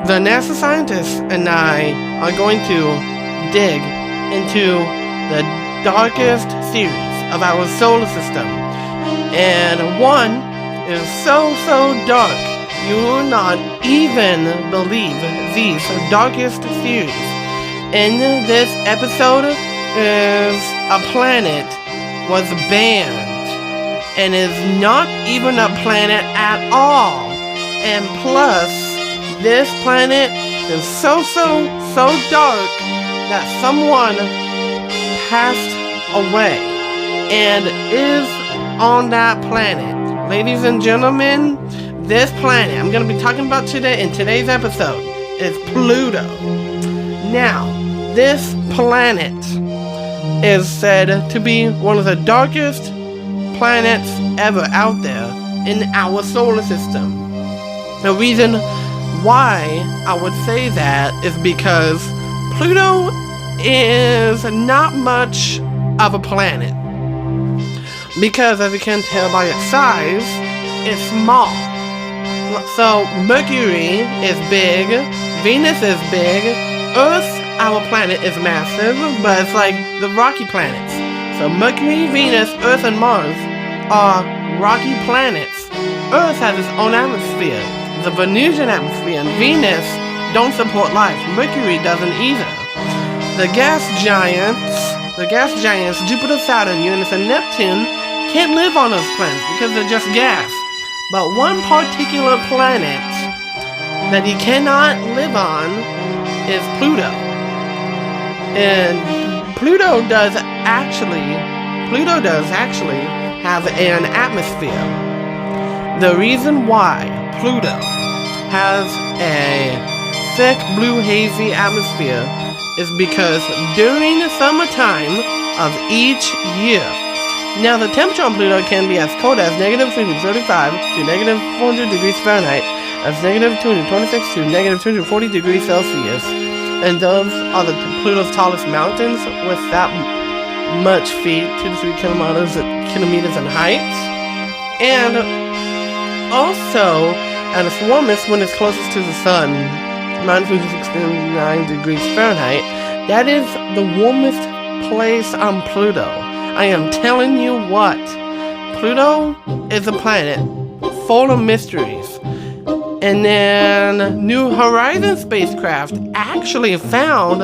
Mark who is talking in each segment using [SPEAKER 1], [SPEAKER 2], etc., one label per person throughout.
[SPEAKER 1] The NASA scientists and I are going to dig into the darkest series of our solar system. And one is so dark, you will not even believe these darkest series. In this episode is a planet was banned and is not even a planet at all. And plus, this planet is so dark that someone passed away and is on that planet. Ladies and gentlemen, this planet I'm going to be talking about today in today's episode is Pluto. Now, this planet is said to be one of the darkest planets ever out there in our solar system. The reason why I would say that is because Pluto is not much of a planet. Because as you can tell by its size, it's small. So Mercury is big, Venus is big, Earth, our planet, is massive, but it's like the rocky planets. So Mercury, Venus, Earth, and Mars are rocky planets. Earth has its own atmosphere, the Venusian atmosphere, and Venus don't support life. Mercury doesn't either. The gas giants, Jupiter, Saturn, Uranus, and Neptune can't live on those planets because they're just gas. But one particular planet that he cannot live on is Pluto. And Pluto does actually have an atmosphere. The reason why Pluto has a thick blue hazy atmosphere is because during the summertime of each year. Now the temperature on Pluto can be as cold as -235 to -400 degrees Fahrenheit, as -226 to -240 degrees Celsius. And those are Pluto's tallest mountains with that much feet, 2 to 3 kilometers in height. And also, at its warmest when it's closest to the sun, -269 degrees Fahrenheit, that is the warmest place on Pluto. I am telling you what, Pluto is a planet full of mysteries. And then New Horizons spacecraft actually found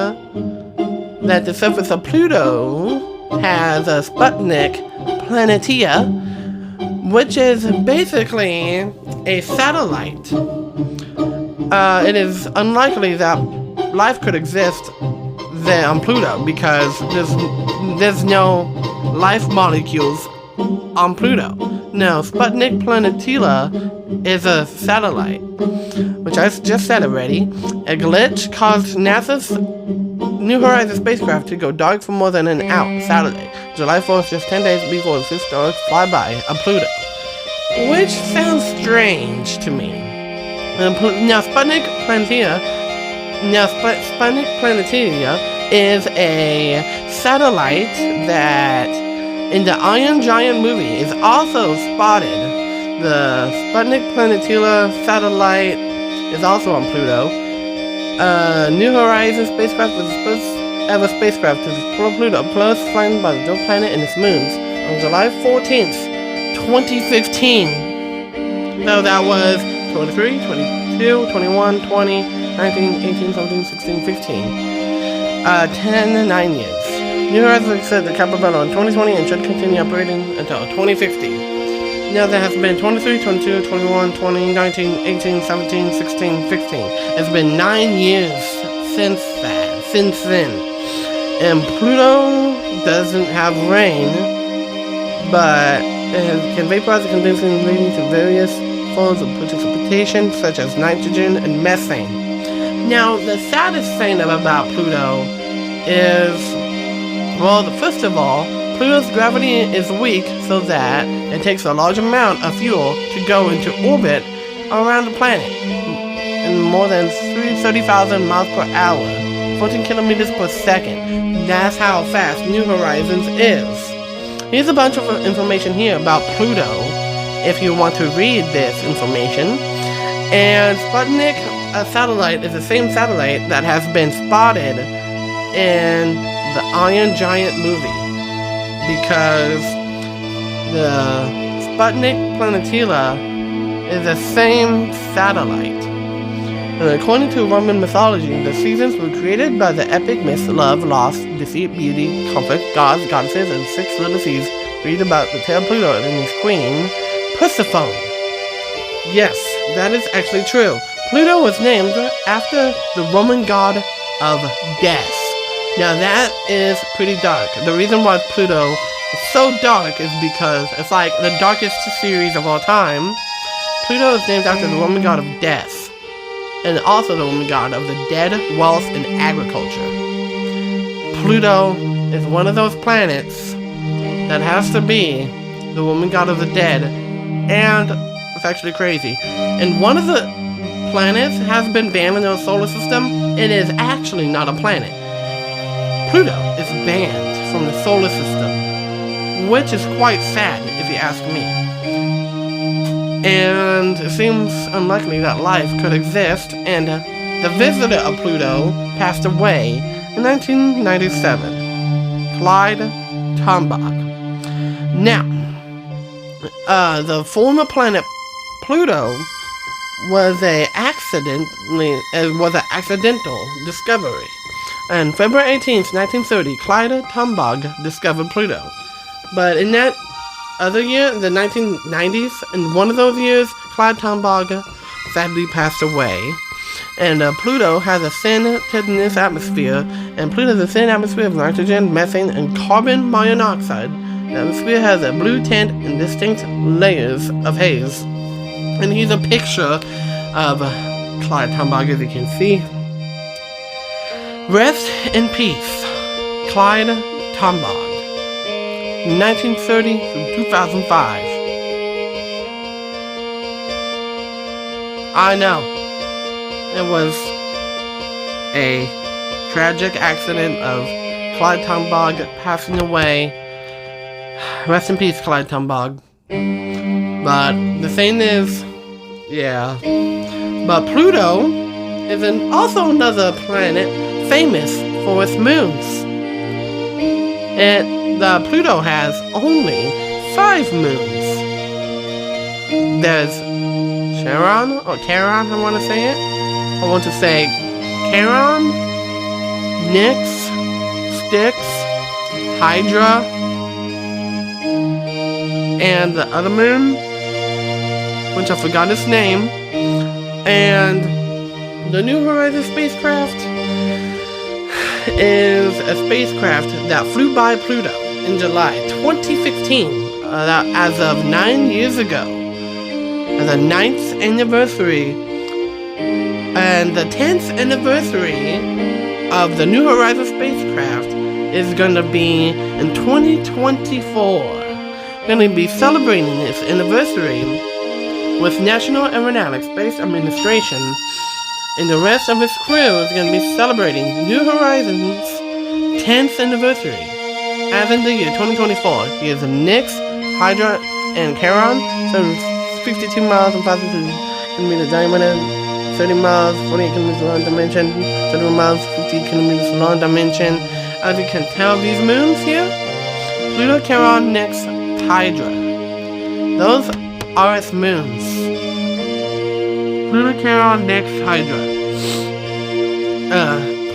[SPEAKER 1] that the surface of Pluto has a Sputnik Planetea, which is basically a satellite. It is unlikely that life could exist there on Pluto because there's no life molecules on Pluto. Now, Sputnik Planetea is a satellite, which I just said already. A glitch caused NASA's New Horizons spacecraft to go dark for more than an hour Saturday, July 4th, just 10 days before the historic flyby of Pluto. Which sounds strange to me. Now, Sputnik Planetea is a satellite that in the Iron Giant movie is also spotted. The Sputnik Planetea satellite is also on Pluto. New Horizons spacecraft was the first ever spacecraft to explore Pluto, plus flying by the dwarf planet and its moons on July 14th, 2015. So that was 23, 22, 21, 20, 19, 18, 17, 16, 15. 9 years. New Horizons said the capable in 2020 and should continue operating until 2050. Now there has been 23, 22, 21, 20, 19, 18, 17, 16, 15. It's been 9 years since then. And Pluto doesn't have rain, but it can vaporize the condensing, leading to various forms of precipitation such as nitrogen and methane. Now, the saddest thing about Pluto is, well, first of all, Pluto's gravity is weak so that it takes a large amount of fuel to go into orbit around the planet in more than 30,000 miles per hour, 14 kilometers per second. That's how fast New Horizons is. Here's a bunch of information here about Pluto if you want to read this information. And Sputnik satellite is the same satellite that has been spotted in the Iron Giant movie, because the Sputnik Planetila is the same satellite. And according to Roman mythology, the seasons were created by the epic myths love, loss, defeat, beauty, conflict, gods, goddesses, and 6 little seas. Read about the tale of Pluto and his queen, Persephone. Yes, that is actually true. Pluto was named after the Roman god of death. Now that is pretty dark. The reason why Pluto is so dark is because it's like the darkest series of all time. Pluto is named after the Roman god of death, and also the Roman god of the dead, wealth, and agriculture. Pluto is one of those planets that has to be the Roman god of the dead, and it's actually crazy. And one of the planets has been banned in our solar system. It is actually not a planet. Pluto is banned from the solar system, which is quite sad if you ask me. And it seems unlikely that life could exist, and the visitor of Pluto passed away in 1997, Clyde Tombaugh. Now, the former planet Pluto was an accidental discovery. On February 18th, 1930, Clyde Tombaugh discovered Pluto. But in that other year, the 1990s, in one of those years, Clyde Tombaugh sadly passed away. And Pluto has a thin, titanous atmosphere, and Pluto has a thin atmosphere of nitrogen, methane, and carbon monoxide. The atmosphere has a blue tint and distinct layers of haze. And here's a picture of Clyde Tombaugh, as you can see. Rest in peace, Clyde Tombaugh. 1930 through 2005. I know. It was a tragic accident of Clyde Tombaugh passing away. Rest in peace, Clyde Tombaugh. But the thing is, yeah. But Pluto is also another planet famous for its moons. Pluto has only 5 moons. There's Charon, or Charon, I want to say it. I want to say Charon, Nix, Styx, Hydra, and the other moon, which I forgot its name. And the New Horizons spacecraft is a spacecraft that flew by Pluto in July 2015, as of 9 years ago, as a 9th anniversary, and the 10th anniversary of the New Horizons spacecraft is going to be in 2024. We're going to be celebrating this anniversary with National Aeronautics Space Administration, and the rest of its crew is going to be celebrating New Horizons' 10th anniversary. As in the year 2024, here's Nix, Hydra, and Charon. So 52 miles and 5 kilometers diameter, 30 miles, 48 kilometers long dimension, 31 miles, 50 kilometers long dimension. As you can tell, these moons here, Pluto, Charon, Nix, Hydra. Those are its moons. Pluto, Charon, Nix, Hydra.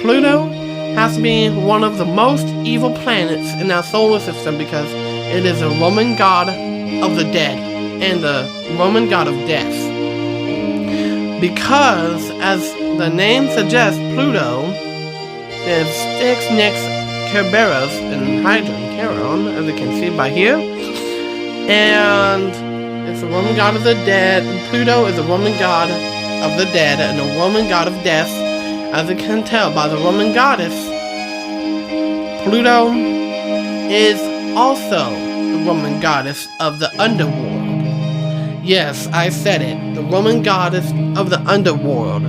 [SPEAKER 1] Pluto has to be one of the most evil planets in our solar system because it is a Roman god of the dead and the Roman god of death. Because, as the name suggests, Pluto is Styx, Nix, Kerberos, and Hydra, and Charon, as you can see by here. And it's the Roman god of the dead. Pluto is the Roman god of the dead and the Roman god of death. As you can tell by the Roman goddess, Pluto is also the Roman goddess of the underworld. Yes, I said it. The Roman goddess of the underworld,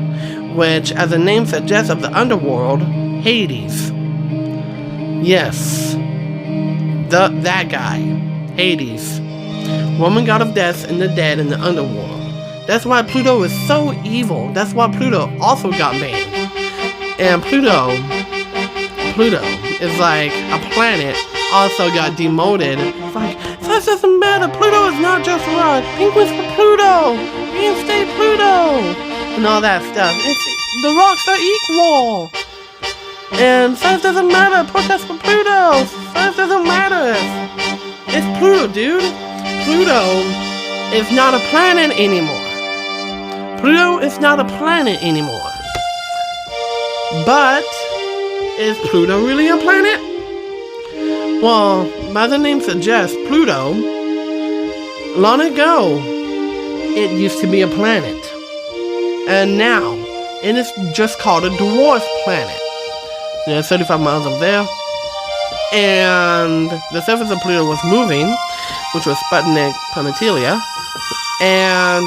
[SPEAKER 1] which, as the name suggests, of the underworld, Hades. Yes, that guy, Hades. Roman god of death and the dead in the underworld. That's why Pluto is so evil. That's why Pluto also got banned. And Pluto is like a planet, also got demoted. It's like, size doesn't matter, Pluto is not just a rock. Penguins for Pluto! Reinstate Pluto! And all that stuff. The rocks are equal! And size doesn't matter, protest for Pluto! Size doesn't matter! It's Pluto, dude! Pluto is not a planet anymore. Pluto is not a planet anymore. But, is Pluto really a planet? Well, by the name suggests, Pluto, long ago, it used to be a planet. And now, it is just called a dwarf planet. There's 35 miles up there. And the surface of Pluto was moving, which was Sputnik Planeteria. And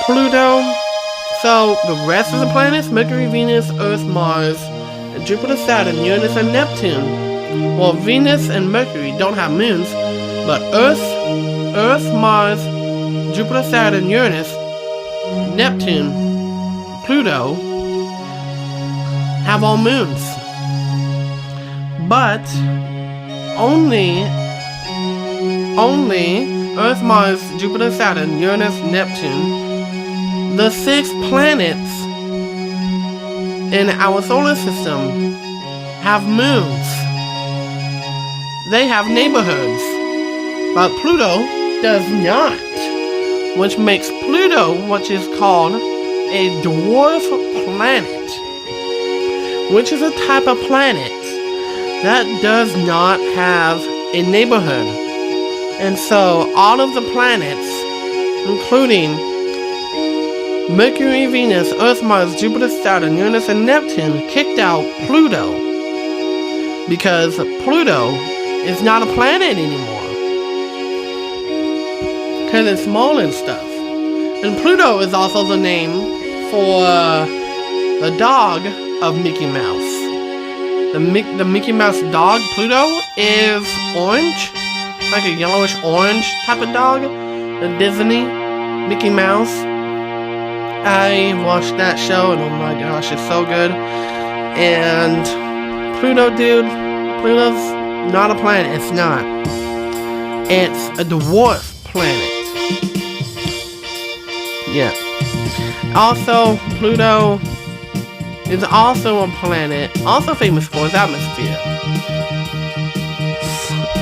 [SPEAKER 1] Pluto, so the rest of the planets, Mercury, Venus, Earth, Mars, Jupiter, Saturn, Uranus, and Neptune. Well, Venus and Mercury don't have moons, but Earth, Mars, Jupiter, Saturn, Uranus, Neptune, Pluto have all moons. But only Earth, Mars, Jupiter, Saturn, Uranus, Neptune, the 6 planets in our solar system have moons. They have neighborhoods, but Pluto does not, which makes Pluto what is called a dwarf planet, which is a type of planet that does not have a neighborhood. And so all of the planets, including Mercury, Venus, Earth, Mars, Jupiter, Saturn, Uranus, and Neptune, kicked out Pluto because Pluto is not a planet anymore because it's small and stuff. And Pluto is also the name for the dog of Mickey Mouse. The Mickey Mouse dog, Pluto, is orange, like a yellowish orange type of dog. The Disney Mickey Mouse. I watched that show and oh my gosh, it's so good. And Pluto, dude, Pluto's not a planet. It's not. It's a dwarf planet. Yeah. Also, Pluto is also a planet, also famous for its atmosphere.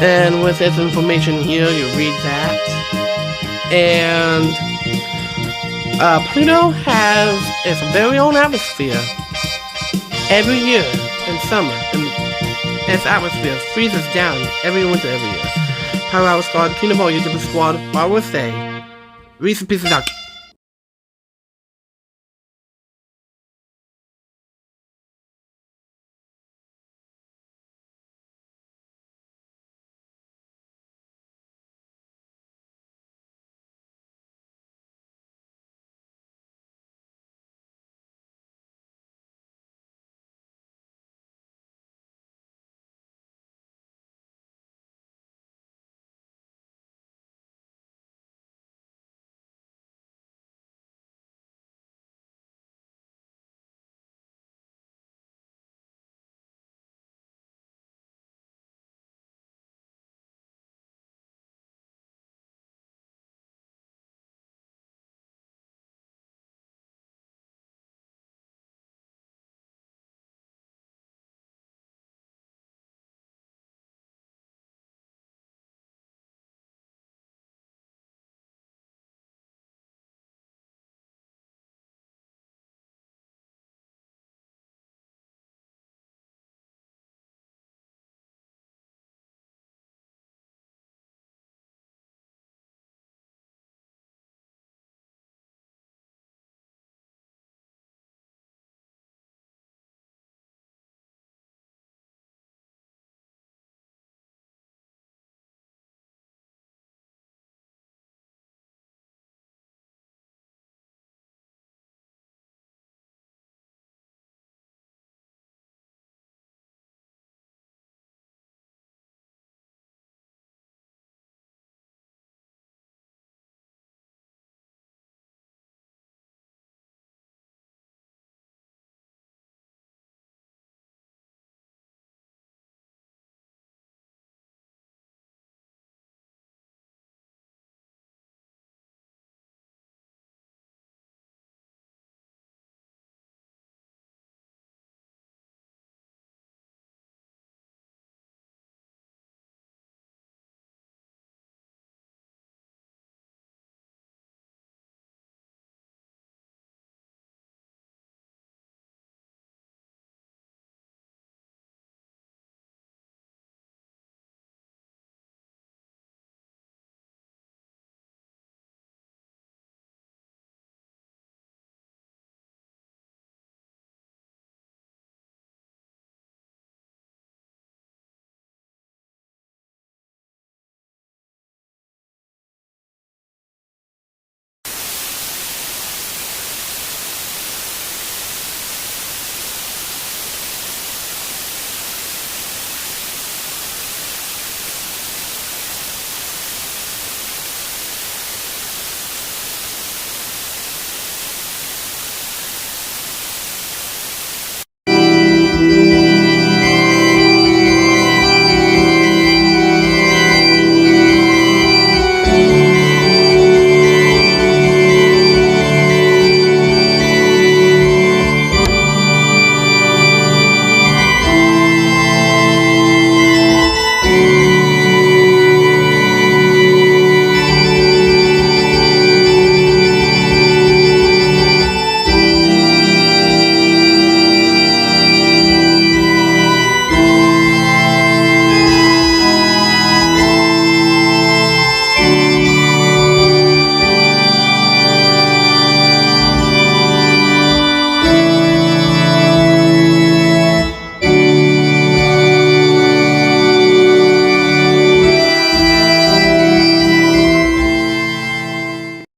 [SPEAKER 1] And with this information here, you read that. And Pluto has its very own atmosphere. Every year in summer, and its atmosphere freezes down every winter every year. Power Hour Squad, Kingdom Ball, YouTube Squad, I will say, Reese's Pieces out.